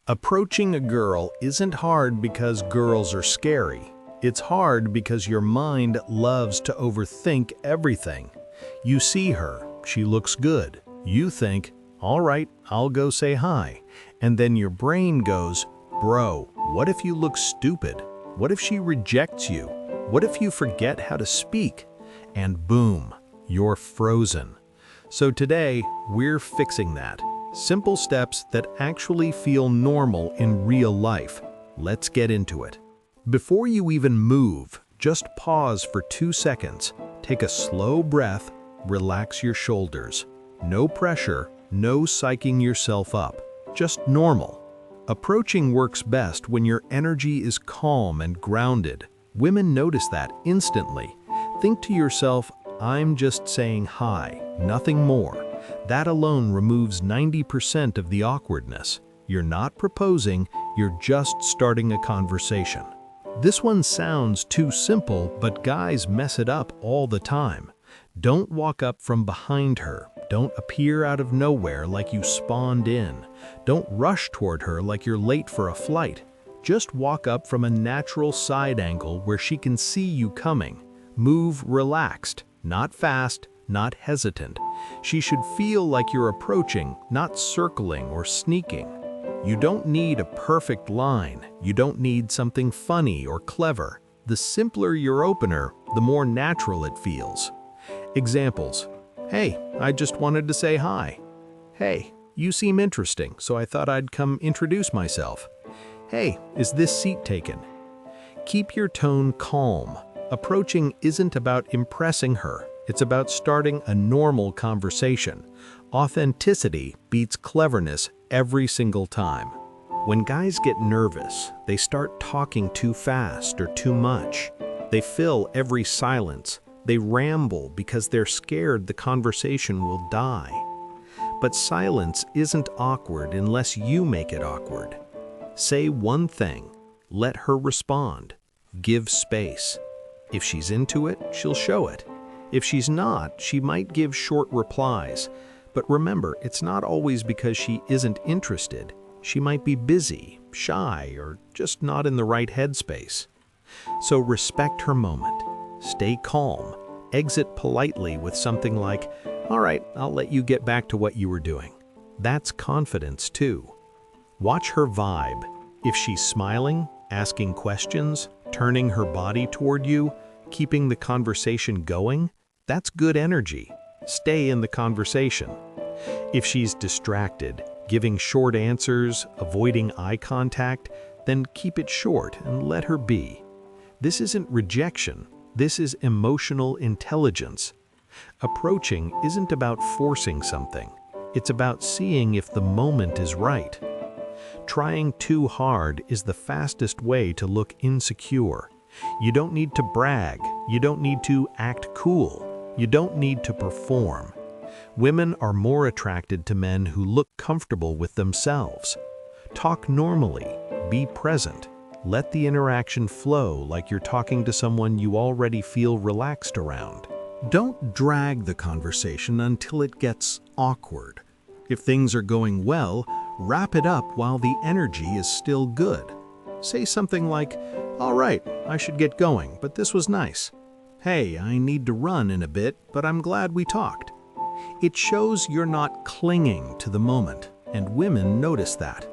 Approaching a girl isn't hard because girls are scary. It's hard because your mind loves to overthink everything. You see her, she looks good. You think, all right, I'll go say hi. And then your brain goes, bro, what if you look stupid? What if she rejects you? What if you forget how to speak? And boom, you're frozen. So today, we're fixing that. Simple steps that actually feel normal in real life. Let's get into it. Before you even move, just pause for 2 seconds. Take a slow breath, relax your shoulders. No pressure, no psyching yourself up. Just normal. Approaching works best when your energy is calm and grounded. Women notice that instantly. Think to yourself, I'm just saying hi, nothing more. That alone removes 90% of the awkwardness. You're not proposing, you're just starting a conversation. This one sounds too simple, but guys mess it up all the time. Don't walk up from behind her. Don't appear out of nowhere like you spawned in. Don't rush toward her like you're late for a flight. Just walk up from a natural side angle where she can see you coming. Move relaxed, not fast, not hesitant. She should feel like you're approaching, not circling or sneaking. You don't need a perfect line. You don't need something funny or clever. The simpler your opener, the more natural it feels. Examples. Hey, I just wanted to say hi. Hey, you seem interesting, so I thought I'd come introduce myself. Hey, is this seat taken? Keep your tone calm. Approaching isn't about impressing her. It's about starting a normal conversation. Authenticity beats cleverness every single time. When guys get nervous, they start talking too fast or too much. They fill every silence. They ramble because they're scared the conversation will die. But silence isn't awkward unless you make it awkward. Say one thing. Let her respond. Give space. If she's into it, she'll show it. If she's not, she might give short replies. But remember, it's not always because she isn't interested. She might be busy, shy, or just not in the right headspace. So respect her moment. Stay calm. Exit politely with something like, all right, I'll let you get back to what you were doing. That's confidence too. Watch her vibe. If she's smiling, asking questions, turning her body toward you, keeping the conversation going, that's good energy. Stay in the conversation. If she's distracted, giving short answers, avoiding eye contact, then keep it short and let her be. This isn't rejection. This is emotional intelligence. Approaching isn't about forcing something. It's about seeing if the moment is right. Trying too hard is the fastest way to look insecure. You don't need to brag. You don't need to act cool. You don't need to perform. Women are more attracted to men who look comfortable with themselves. Talk normally. Be present. Let the interaction flow like you're talking to someone you already feel relaxed around. Don't drag the conversation until it gets awkward. If things are going well, wrap it up while the energy is still good. Say something like, all right, I should get going, but this was nice. Hey, I need to run in a bit, but I'm glad we talked. It shows you're not clinging to the moment, and women notice that.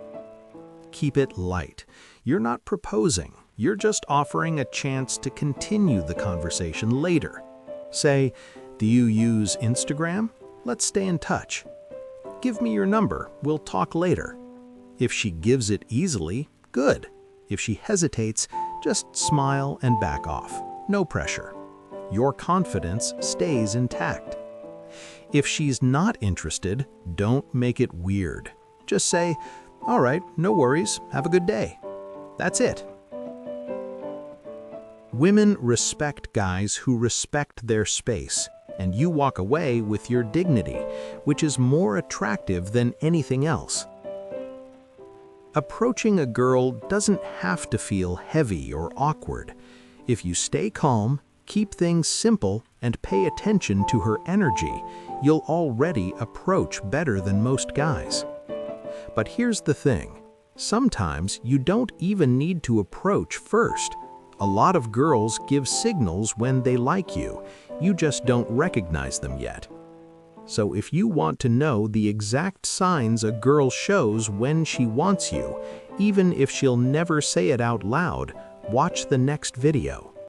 Keep it light. You're not proposing. You're just offering a chance to continue the conversation later. Say, do you use Instagram? Let's stay in touch. Give me your number. We'll talk later. If she gives it easily, good. If she hesitates, just smile and back off. No pressure. Your confidence stays intact. If she's not interested, don't make it weird. Just say, all right, no worries, have a good day. That's it. Women respect guys who respect their space, and you walk away with your dignity, which is more attractive than anything else. Approaching a girl doesn't have to feel heavy or awkward. If you stay calm, keep things simple, and pay attention to her energy, you'll already approach better than most guys. But here's the thing. Sometimes you don't even need to approach first. A lot of girls give signals when they like you. You just don't recognize them yet. So if you want to know the exact signs a girl shows when she wants you, even if she'll never say it out loud, watch the next video.